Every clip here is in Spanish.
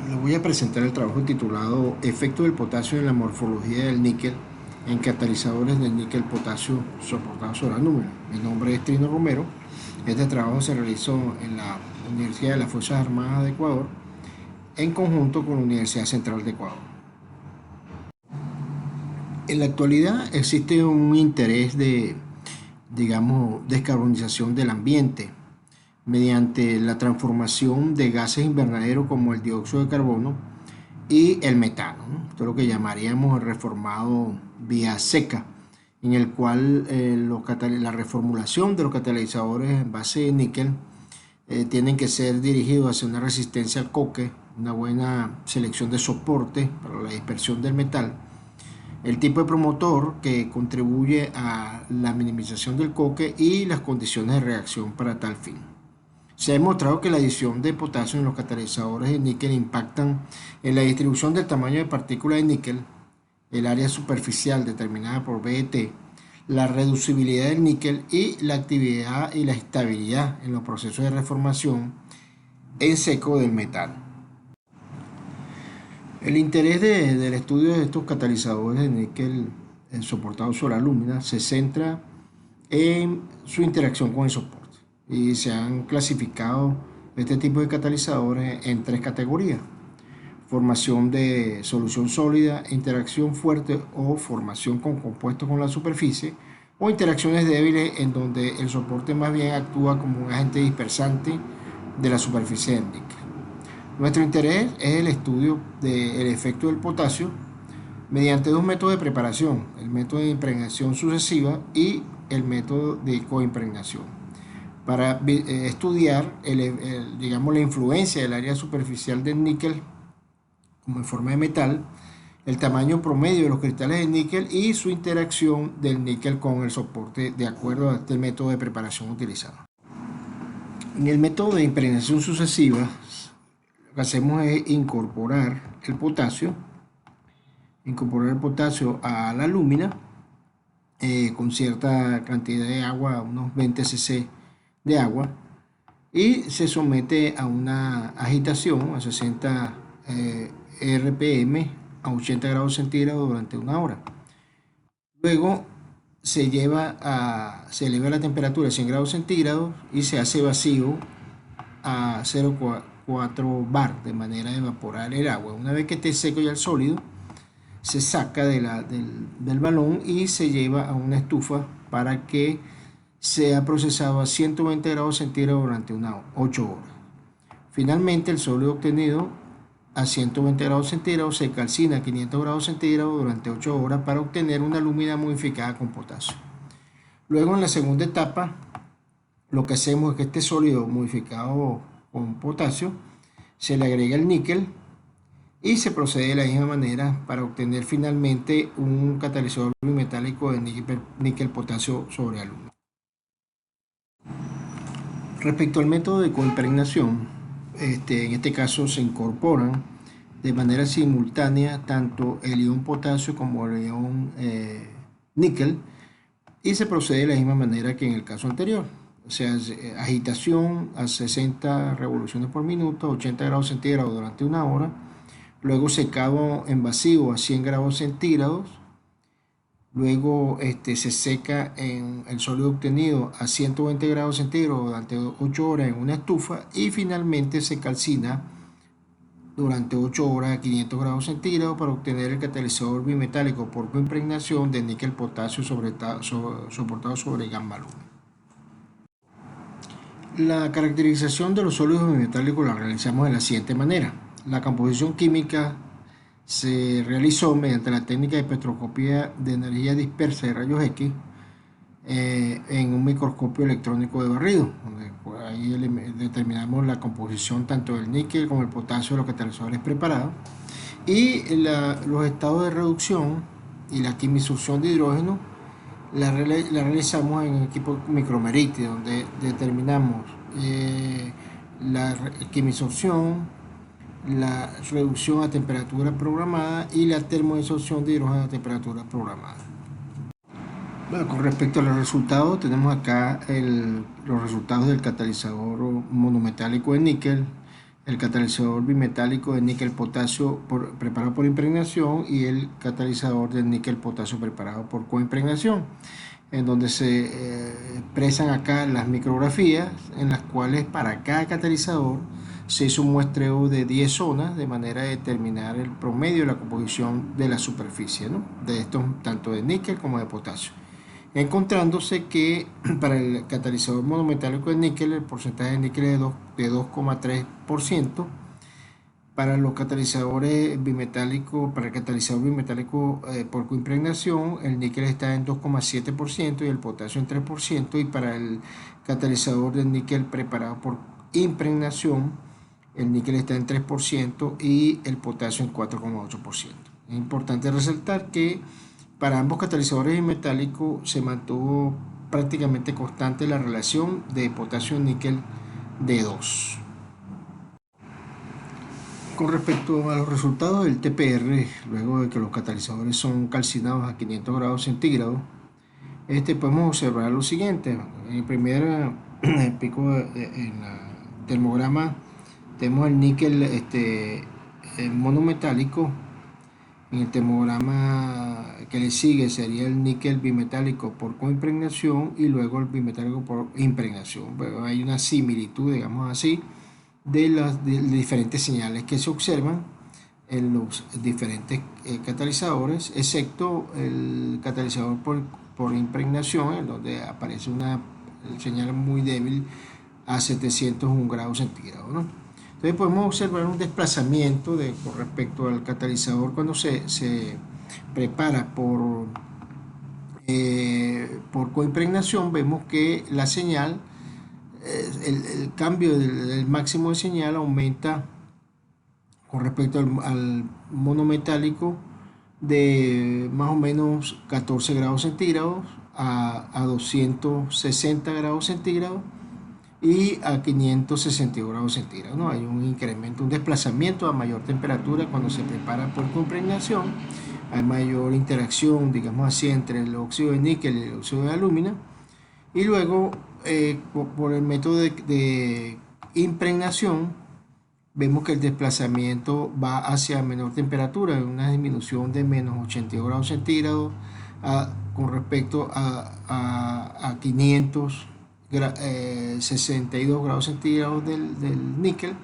Les voy a presentar el trabajo titulado Efecto del potasio en la morfología del níquel en catalizadores del níquel potasio soportado sobre alúmina. Mi nombre es Trino Romero. Este trabajo se realizó en la Universidad de las Fuerzas Armadas de Ecuador en conjunto con la Universidad Central de Ecuador. En la actualidad existe un interés de, descarbonización del ambiente mediante la transformación de gases invernaderos como el dióxido de carbono y el metano, ¿no? Esto es lo que llamaríamos el reformado vía seca, en el cual la reformulación de los catalizadores en base de níquel tienen que ser dirigidos hacia una resistencia al coque, una buena selección de soporte para la dispersión del metal, el tipo de promotor que contribuye a la minimización del coque y las condiciones de reacción para tal fin. Se ha demostrado que la adición de potasio en los catalizadores de níquel impactan en la distribución del tamaño de partículas de níquel, el área superficial determinada por BET, la reducibilidad del níquel y la actividad y la estabilidad en los procesos de reformación en seco del metal. El interés del estudio de estos catalizadores de níquel soportados sobre alúmina se centra en su interacción con el soporte y se han clasificado este tipo de catalizadores en tres categorías: formación de solución sólida, interacción fuerte o formación con compuestos con la superficie, o interacciones débiles en donde el soporte más bien actúa como un agente dispersante de la superficie del níquel. Nuestro interés es el estudio del efecto del potasio mediante dos métodos de preparación: el método de impregnación sucesiva y el método de coimpregnación, para estudiar la influencia del área superficial del níquel como en forma de metal, el tamaño promedio de los cristales de níquel y su interacción del níquel con el soporte de acuerdo a este método de preparación utilizado. En el método de impregnación sucesiva, lo que hacemos es incorporar el potasio a la alúmina con cierta cantidad de agua, unos 20 cc de agua, y se somete a una agitación a 60 RPM a 80 grados centígrados durante una hora. Luego se eleva la temperatura a 100 grados centígrados y se hace vacío a 0,4 bar de manera de evaporar el agua. Una vez que esté seco ya el sólido, se saca del balón y se lleva a una estufa para que sea procesado a 120 grados centígrados durante unas 8 horas. Finalmente, el sólido obtenido a 120 grados centígrados se calcina a 500 grados centígrados durante 8 horas para obtener una alúmina modificada con potasio. Luego, en la segunda etapa, lo que hacemos es que este sólido modificado con potasio se le agrega el níquel y se procede de la misma manera para obtener finalmente un catalizador bimetálico de níquel potasio sobre alúmina. Respecto al método de coimpregnación, en este caso se incorporan de manera simultánea tanto el ion potasio como el ion níquel y se procede de la misma manera que en el caso anterior. O sea, agitación a 60 revoluciones por minuto, 80 grados centígrados durante una hora, luego secado en vacío a 100 grados centígrados, luego se seca en el sólido obtenido a 120 grados centígrados durante 8 horas en una estufa y finalmente se calcina durante 8 horas a 500 grados centígrados para obtener el catalizador bimetálico por coimpregnación de níquel potasio soportado sobre gamma alúmina. La caracterización de los sólidos bimetálicos la realizamos de la siguiente manera. La composición química se realizó mediante la técnica de espectroscopía de energía dispersa de rayos X en un microscopio electrónico de barrido, donde ahí determinamos la composición tanto del níquel como el potasio de los catalizadores preparados, y los estados de reducción y la quimisorción de hidrógeno la realizamos en un equipo micromeriti, donde determinamos la quimisorción, la reducción a temperatura programada y la termodisolución de hidrógeno a temperatura programada. Bueno, con respecto a los resultados, tenemos acá los resultados del catalizador monometálico de níquel el catalizador bimetálico de níquel potasio preparado por impregnación y el catalizador de níquel potasio preparado por coimpregnación, en donde se expresan acá las micrografías en las cuales para cada catalizador se hizo un muestreo de 10 zonas de manera de determinar el promedio de la composición de la superficie, ¿no?, de estos, tanto de níquel como de potasio, encontrándose que para el catalizador monometálico de níquel el porcentaje de níquel es de 2,3%, para los catalizadores bimetálicos, para el catalizador bimetálico por coimpregnación, el níquel está en 2,7% y el potasio en 3%, y para el catalizador de níquel preparado por impregnación, el níquel está en 3% y el potasio en 4,8%. Es importante resaltar que para ambos catalizadores bimetálicos se mantuvo prácticamente constante la relación de potasio-níquel de 2. Con respecto a los resultados del TPR, luego de que los catalizadores son calcinados a 500 grados centígrados, podemos observar lo siguiente. En el primer pico, en el termograma, tenemos el níquel monometálico. En el termograma que le sigue sería el níquel bimetálico por coimpregnación y luego el bimetálico por impregnación. Pero hay una similitud, digamos así, de las diferentes señales que se observan en los diferentes catalizadores, excepto el catalizador por impregnación, en donde aparece una señal muy débil a 701 grados centígrados, ¿no? Entonces podemos observar un desplazamiento con respecto al catalizador cuando se prepara por coimpregnación. Vemos que la señal, el cambio del máximo de señal aumenta con respecto al monometálico de más o menos 14 grados centígrados a 260 grados centígrados y a 562 grados centígrados, ¿no? Hay un incremento, un desplazamiento a mayor temperatura cuando se prepara por coimpregnación. Hay mayor interacción, digamos así, entre el óxido de níquel y el óxido de alúmina. Y luego, por el método de impregnación, vemos que el desplazamiento va hacia menor temperatura, una disminución de menos 82 grados centígrados con respecto a 562 grados centígrados del níquel,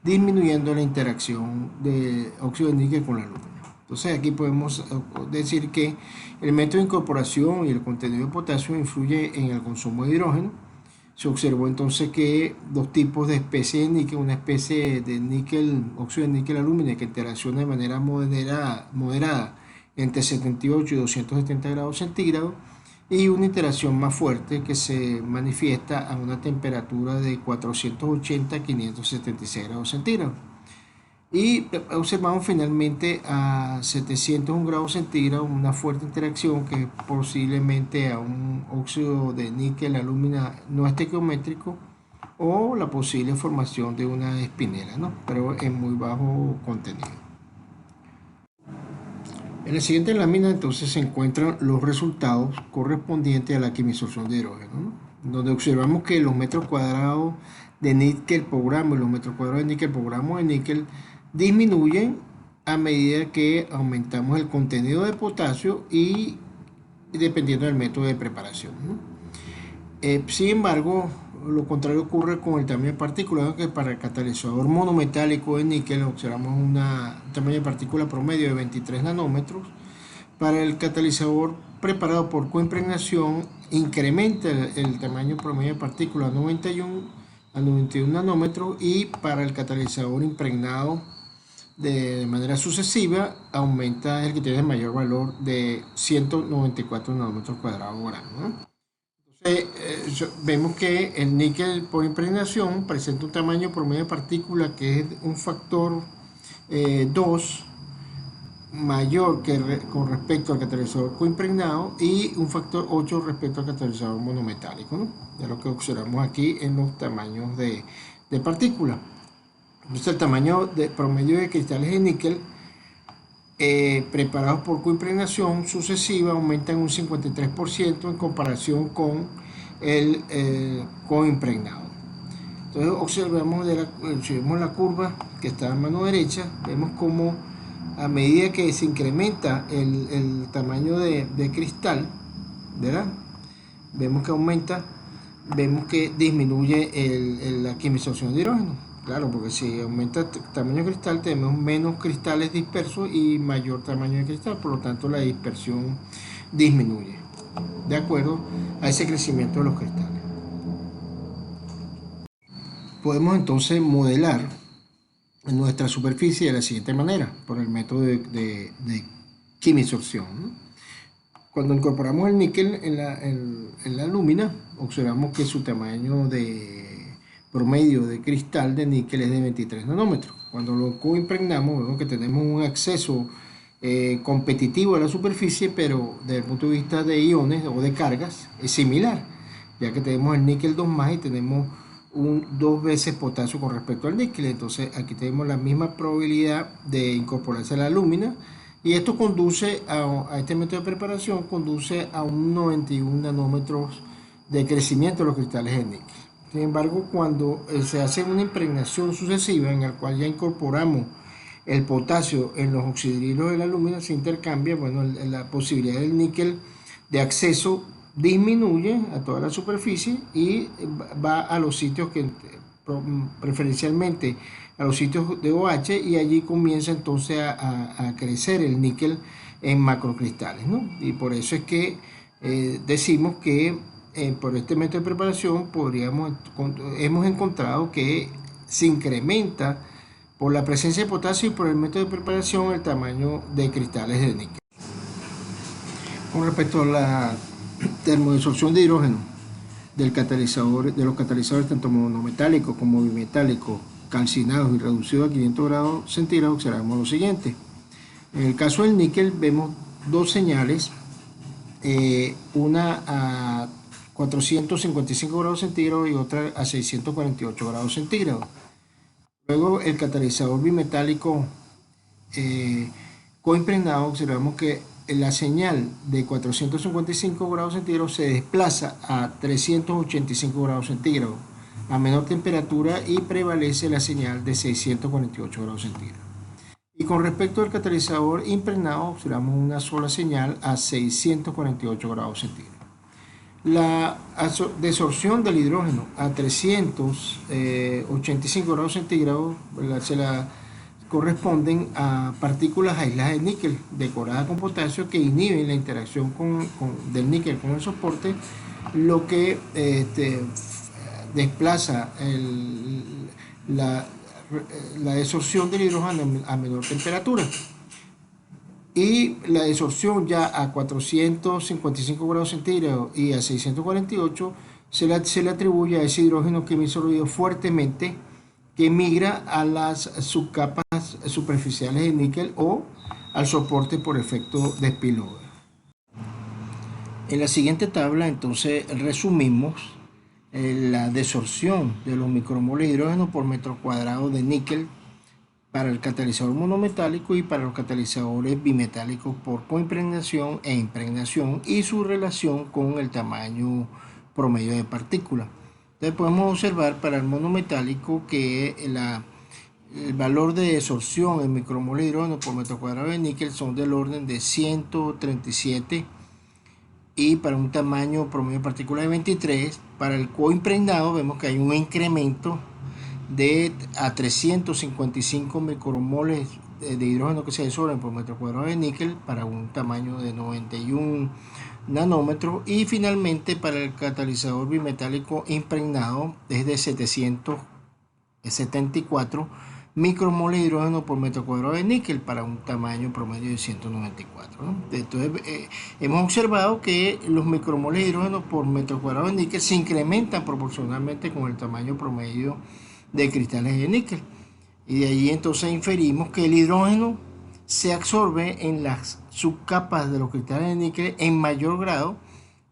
disminuyendo la interacción de óxido de níquel con la alumina. Entonces aquí podemos decir que el método de incorporación y el contenido de potasio influye en el consumo de hidrógeno. Se observó entonces que dos tipos de especies de níquel, una especie de níquel, óxido de níquel alúmina, que interacciona de manera moderada entre 78 y 270 grados centígrados, y una interacción más fuerte que se manifiesta a una temperatura de 480 a 576 grados centígrados. Y observamos finalmente a 701 grados centígrados una fuerte interacción que posiblemente a un óxido de níquel alúmina no estequiométrico o la posible formación de una espinela, ¿no?, pero en muy bajo contenido. En la siguiente lámina entonces se encuentran los resultados correspondientes a la quimización de hidrógeno, ¿no?, donde observamos que los metros cuadrados de níquel por gramo y los metros cuadrados de níquel por gramo de níquel disminuyen a medida que aumentamos el contenido de potasio y dependiendo del método de preparación, ¿no? Sin embargo, lo contrario ocurre con el tamaño de partícula, que para el catalizador monometálico de níquel observamos un tamaño de partícula promedio de 23 nanómetros. Para el catalizador preparado por coimpregnación incrementa el tamaño promedio de partícula a 91 nanómetros, y para el catalizador impregnado de manera sucesiva aumenta el que tiene mayor valor de 194 nanómetros cuadrados por gramo, ¿no? Entonces, vemos que el níquel por impregnación presenta un tamaño promedio de partícula que es un factor 2 mayor con respecto al catalizador coimpregnado y un factor 8 respecto al catalizador monometálico, ¿no? De lo que observamos aquí en los tamaños de partículas. Entonces el tamaño promedio de cristales de níquel preparados por coimpregnación sucesiva aumenta en un 53% en comparación con el coimpregnado. Entonces observamos, si vemos la curva que está a mano derecha, vemos como a medida que se incrementa el tamaño de cristal, ¿verdad? Vemos que aumenta, vemos que disminuye la quimización de hidrógeno. Claro, porque si aumenta el tamaño de cristal, tenemos menos cristales dispersos y mayor tamaño de cristal, por lo tanto la dispersión disminuye, de acuerdo a ese crecimiento de los cristales. Podemos entonces modelar nuestra superficie de la siguiente manera, por el método de quimisorción, ¿no? Cuando incorporamos el níquel en la lúmina, observamos que su tamaño de promedio de cristal de níquel es de 23 nanómetros. Cuando lo coimpregnamos, vemos que tenemos un acceso competitivo a la superficie, pero desde el punto de vista de iones o de cargas es similar, ya que tenemos el níquel 2 más y tenemos 2 veces potasio con respecto al níquel. Entonces aquí tenemos la misma probabilidad de incorporarse a la lúmina, y esto conduce a este método de preparación, conduce a un 91 nanómetros de crecimiento de los cristales de níquel. Sin embargo, cuando se hace una impregnación sucesiva en la cual ya incorporamos el potasio en los oxidrilos de la lúmina, se intercambia, bueno, la posibilidad del níquel de acceso disminuye a toda la superficie y va a los sitios que preferencialmente a los sitios de OH, y allí comienza entonces a crecer el níquel en macrocristales, ¿no? Y por eso es que decimos que por este método de preparación hemos encontrado que se incrementa por la presencia de potasio y por el método de preparación el tamaño de cristales de níquel. Con respecto a la termodisorción de hidrógeno de los catalizadores tanto monometálicos como bimetálicos, calcinados y reducidos a 500 grados centígrados, observamos lo siguiente. En el caso del níquel vemos dos señales, una a 455 grados centígrados y otra a 648 grados centígrados. Luego el catalizador bimetálico coimpregnado, observamos que la señal de 455 grados centígrados se desplaza a 385 grados centígrados a menor temperatura y prevalece la señal de 648 grados centígrados. Y con respecto al catalizador impregnado, observamos una sola señal a 648 grados centígrados. La desorción del hidrógeno a 385 grados centígrados se la corresponden a partículas aisladas de níquel decoradas con potasio que inhiben la interacción del níquel con el soporte, lo que desplaza la desorción del hidrógeno a menor temperatura. Y la desorción ya a 455 grados centígrados y a 648 se le atribuye a ese hidrógeno que absorbido fuertemente, que migra a las subcapas superficiales de níquel o al soporte por efecto de spillover. En la siguiente tabla entonces resumimos la desorción de los micromoles de hidrógeno por metro cuadrado de níquel para el catalizador monometálico y para los catalizadores bimetálicos por coimpregnación e impregnación, y su relación con el tamaño promedio de partícula. Entonces podemos observar para el monometálico que el valor de desorción en micromoles de hidrógeno por metro cuadrado de níquel son del orden de 137, y para un tamaño promedio de partícula de 23. Para el coimpregnado vemos que hay un incremento a 355 micromoles de hidrógeno que se desorben por metro cuadrado de níquel para un tamaño de 91 nanómetros, y finalmente para el catalizador bimetálico impregnado es de 774 micromoles de hidrógeno por metro cuadrado de níquel para un tamaño promedio de 194, ¿no? Entonces hemos observado que los micromoles de hidrógeno por metro cuadrado de níquel se incrementan proporcionalmente con el tamaño promedio de cristales de níquel, y de ahí entonces inferimos que el hidrógeno se absorbe en las subcapas de los cristales de níquel en mayor grado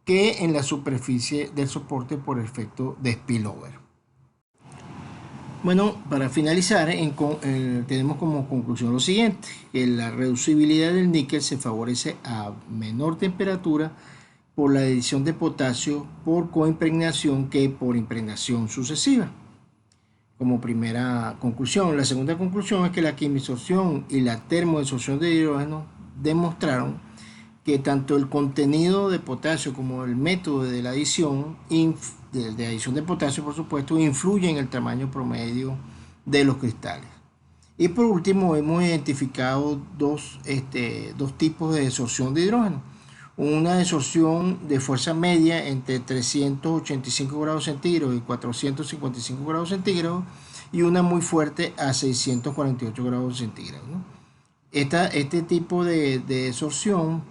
que en la superficie del soporte por efecto de spillover. Bueno, para finalizar, tenemos como conclusión lo siguiente: que la reducibilidad del níquel se favorece a menor temperatura por la adición de potasio por coimpregnación que por impregnación sucesiva. como primera conclusión. La segunda conclusión es que la quimisorción y la termodesorción de hidrógeno demostraron que tanto el contenido de potasio como el método de la adición, de adición de potasio, por supuesto, influye en el tamaño promedio de los cristales. Y por último, hemos identificado dos tipos de desorción de hidrógeno. Una desorción de fuerza media entre 385 grados centígrados y 455 grados centígrados, y una muy fuerte a 648 grados centígrados, ¿no? Este tipo de desorción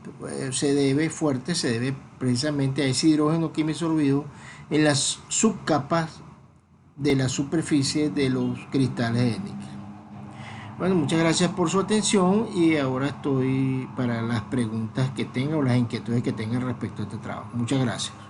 se debe precisamente a ese hidrógeno quimisorbido en las subcapas de la superficie de los cristales de níquel. Bueno, muchas gracias por su atención y ahora estoy para las preguntas que tengan o las inquietudes que tengan respecto a este trabajo. Muchas gracias.